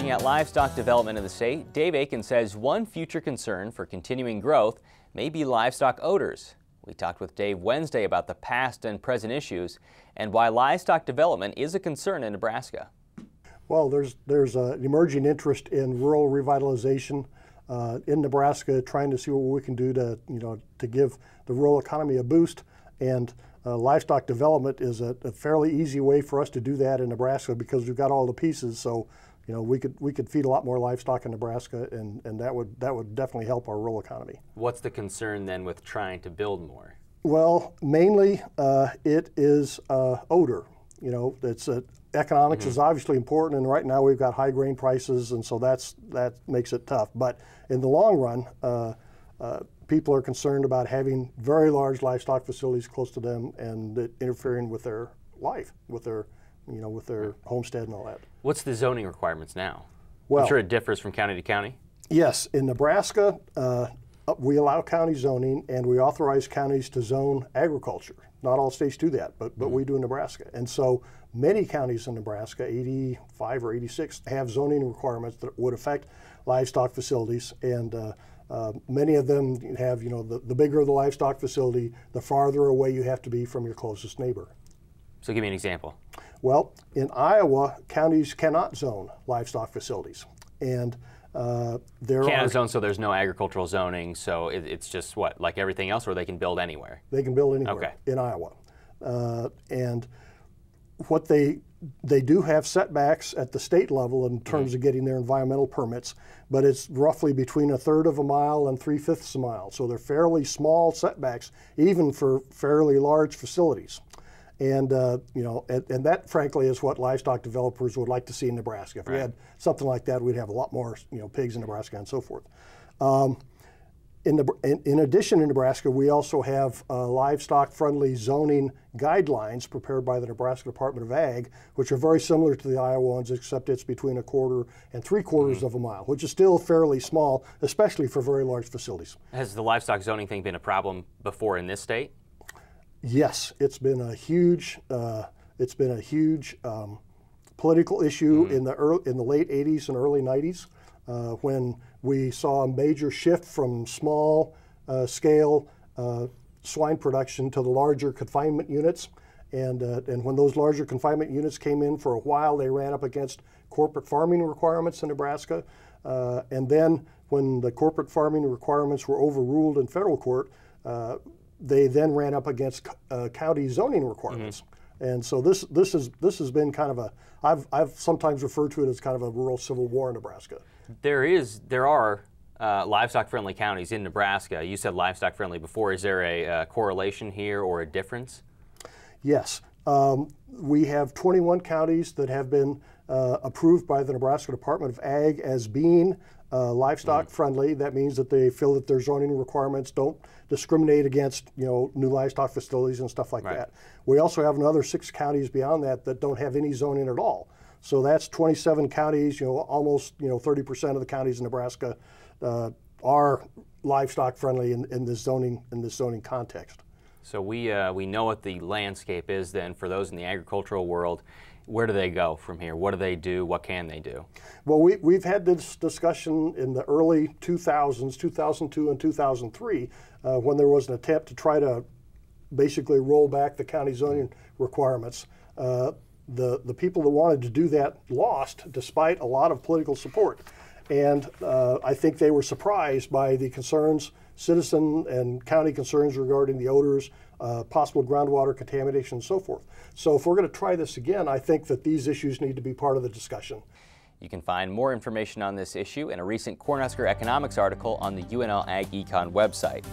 Looking at livestock development in the state, Dave Aiken says one future concern for continuing growth may be livestock odors. We talked with Dave Wednesday about the past and present issues and why livestock development is a concern in Nebraska. Well, there's an emerging interest in rural revitalization in Nebraska, trying to see what we can do to give the rural economy a boost. And livestock development is a fairly easy way for us to do that in Nebraska because we've got all the pieces. So, we could feed a lot more livestock in Nebraska, and that would definitely help our rural economy. What's the concern then with trying to build more? Well, mainly it is odor. It's economics is obviously important, and right now we've got high grain prices, and so that makes it tough. But in the long run, people are concerned about having very large livestock facilities close to them and it interfering with their life, with their homestead and all that. What's the zoning requirements now? Well, I'm sure it differs from county to county. Yes, in Nebraska, we allow county zoning and we authorize counties to zone agriculture. Not all states do that, but we do in Nebraska. And so many counties in Nebraska, 85 or 86, have zoning requirements that would affect livestock facilities. And many of them have, the bigger the livestock facility, the farther away you have to be from your closest neighbor. So give me an example. Well, in Iowa, counties cannot zone livestock facilities. And there Can't zone, so there's no agricultural zoning, so it's just what, like everything else, or they can build anywhere? They can build anywhere in Iowa. And what they do have setbacks at the state level in terms of getting their environmental permits, but it's roughly between 1/3 of a mile and 3/5 a mile. So they're fairly small setbacks, even for fairly large facilities. And and that, frankly, is what livestock developers would like to see in Nebraska. If we had something like that, we'd have a lot more, pigs in Nebraska and so forth. In addition, in Nebraska, we also have livestock-friendly zoning guidelines prepared by the Nebraska Department of Ag, which are very similar to the Iowa ones, except it's between 1/4 and 3/4 of a mile, which is still fairly small, especially for very large facilities. Has the livestock zoning thing been a problem before in this state? Yes, it's been a huge political issue in the late 80s and early 90s when we saw a major shift from small scale swine production to the larger confinement units. And when those larger confinement units came in, for a while they ran up against corporate farming requirements in Nebraska. And then when the corporate farming requirements were overruled in federal court, they then ran up against county zoning requirements. And so this has been kind of I've sometimes referred to it as kind of a rural civil war in Nebraska. There are livestock-friendly counties in Nebraska. You said livestock-friendly before. Is there a correlation here or a difference? Yes. We have 21 counties that have been approved by the Nebraska Department of Ag as being livestock-friendly. That means that they feel that their zoning requirements don't discriminate against new livestock facilities and stuff like that. We also have another 6 counties beyond that don't have any zoning at all. So that's 27 counties. Almost 30% of the counties in Nebraska are livestock-friendly in this zoning context. So we know what the landscape is then for those in the agricultural world. Where do they go from here? What do they do? What can they do? Well, we've had this discussion in the early 2000s, 2002 and 2003, when there was an attempt to try to basically roll back the county zoning requirements. The people that wanted to do that lost, despite a lot of political support. And I think they were surprised by the concerns, citizen and county concerns regarding the odors, possible groundwater contamination, and so forth. So if we're going to try this again, I think that these issues need to be part of the discussion. You can find more information on this issue in a recent Cornhusker Economics article on the UNL Ag Econ website.